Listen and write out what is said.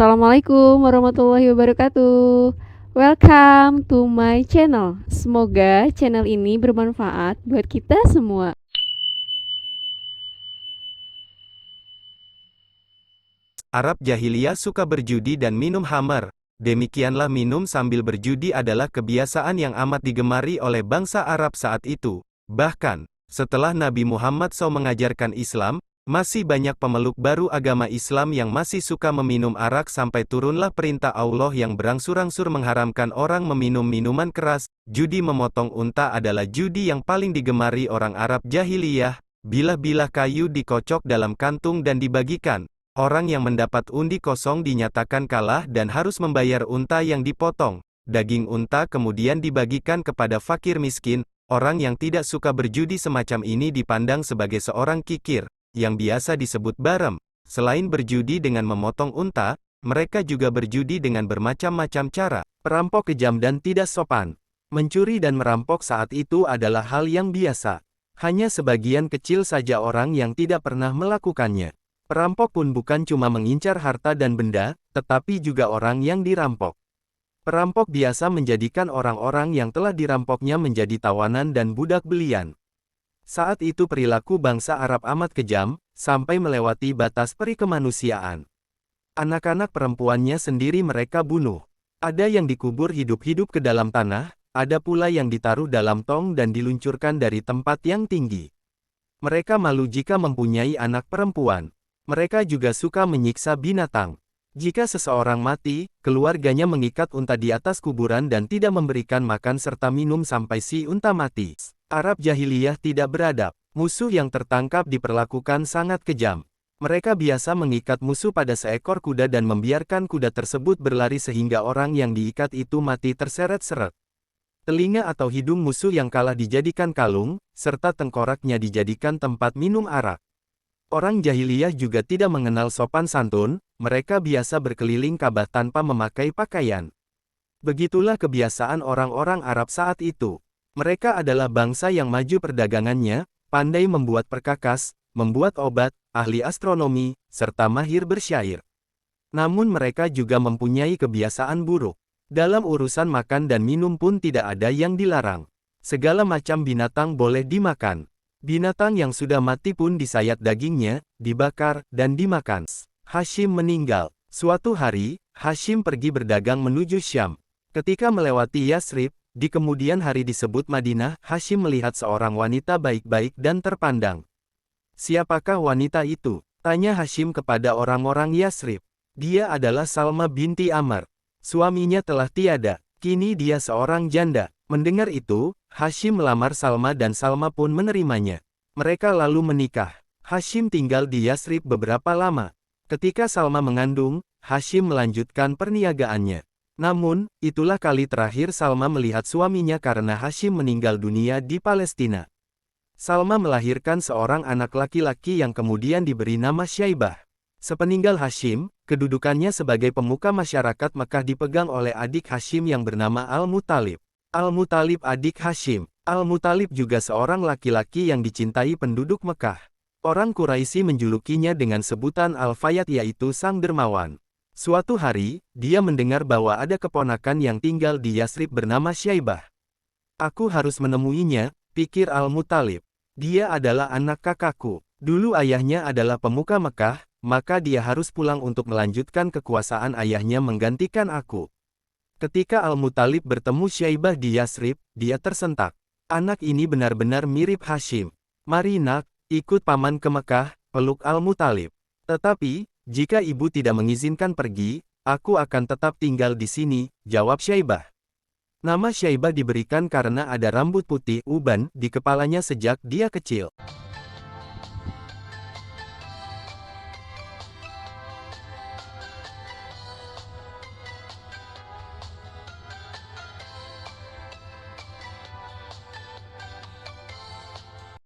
Assalamualaikum warahmatullahi wabarakatuh. Welcome to my channel. Semoga channel ini bermanfaat buat kita semua. Arab jahiliyah suka berjudi dan minum khamar. Demikianlah minum sambil berjudi adalah kebiasaan yang amat digemari oleh bangsa Arab saat itu. Bahkan, setelah Nabi Muhammad SAW mengajarkan Islam, masih banyak pemeluk baru agama Islam yang masih suka meminum arak sampai turunlah perintah Allah yang berangsur-angsur mengharamkan orang meminum minuman keras. Judi memotong unta adalah judi yang paling digemari orang Arab jahiliyah. Bilah-bilah kayu dikocok dalam kantung dan dibagikan. Orang yang mendapat undi kosong dinyatakan kalah dan harus membayar unta yang dipotong. Daging unta kemudian dibagikan kepada fakir miskin. Orang yang tidak suka berjudi semacam ini dipandang sebagai seorang kikir, yang biasa disebut barem. Selain berjudi dengan memotong unta, mereka juga berjudi dengan bermacam-macam cara. Perampok kejam dan tidak sopan. Mencuri dan merampok saat itu adalah hal yang biasa. Hanya sebagian kecil saja orang yang tidak pernah melakukannya. Perampok pun bukan cuma mengincar harta dan benda, tetapi juga orang yang dirampok. Perampok biasa menjadikan orang-orang yang telah dirampoknya menjadi tawanan dan budak belian. Saat itu perilaku bangsa Arab amat kejam, sampai melewati batas peri kemanusiaan. Anak-anak perempuannya sendiri mereka bunuh. Ada yang dikubur hidup-hidup ke dalam tanah, ada pula yang ditaruh dalam tong dan diluncurkan dari tempat yang tinggi. Mereka malu jika mempunyai anak perempuan. Mereka juga suka menyiksa binatang. Jika seseorang mati, keluarganya mengikat unta di atas kuburan dan tidak memberikan makan serta minum sampai si unta mati. Arab jahiliyah tidak beradab. Musuh yang tertangkap diperlakukan sangat kejam. Mereka biasa mengikat musuh pada seekor kuda dan membiarkan kuda tersebut berlari sehingga orang yang diikat itu mati terseret-seret. Telinga atau hidung musuh yang kalah dijadikan kalung, serta tengkoraknya dijadikan tempat minum arak. Orang jahiliyah juga tidak mengenal sopan santun, mereka biasa berkeliling Ka'bah tanpa memakai pakaian. Begitulah kebiasaan orang-orang Arab saat itu. Mereka adalah bangsa yang maju perdagangannya, pandai membuat perkakas, membuat obat, ahli astronomi, serta mahir bersyair. Namun mereka juga mempunyai kebiasaan buruk. Dalam urusan makan dan minum pun tidak ada yang dilarang. Segala macam binatang boleh dimakan. Binatang yang sudah mati pun disayat dagingnya, dibakar, dan dimakan. Hashim meninggal. Suatu hari, Hashim pergi berdagang menuju Syam. Ketika melewati Yasrib, di kemudian hari disebut Madinah, Hashim melihat seorang wanita baik-baik dan terpandang. Siapakah wanita itu? Tanya Hashim kepada orang-orang Yasrib. Dia adalah Salma binti Amr. Suaminya telah tiada, kini dia seorang janda. Mendengar itu, Hashim melamar Salma dan Salma pun menerimanya. Mereka lalu menikah. Hashim tinggal di Yasrib beberapa lama. Ketika Salma mengandung, Hashim melanjutkan perniagaannya. Namun, itulah kali terakhir Salma melihat suaminya karena Hashim meninggal dunia di Palestina. Salma melahirkan seorang anak laki-laki yang kemudian diberi nama Syaibah. Sepeninggal Hashim, kedudukannya sebagai pemuka masyarakat Mekah dipegang oleh adik Hashim yang bernama Al-Muttalib. Al-Muttalib adik Hashim. Al-Muttalib juga seorang laki-laki yang dicintai penduduk Mekah. Orang Quraisy menjulukinya dengan sebutan Al-Fayyad yaitu Sang Dermawan. Suatu hari, dia mendengar bahwa ada keponakan yang tinggal di Yasrib bernama Syaibah. Aku harus menemuinya, pikir Al-Muttalib. Dia adalah anak kakakku. Dulu ayahnya adalah pemuka Mekah, maka dia harus pulang untuk melanjutkan kekuasaan ayahnya menggantikan aku. Ketika Al-Muttalib bertemu Syaibah di Yasrib, dia tersentak. Anak ini benar-benar mirip Hashim. Mari nak, ikut paman ke Mekah, peluk Al-Muttalib. Tetapi, jika ibu tidak mengizinkan pergi, aku akan tetap tinggal di sini, jawab Syaibah. Nama Syaibah diberikan karena ada rambut putih uban di kepalanya sejak dia kecil.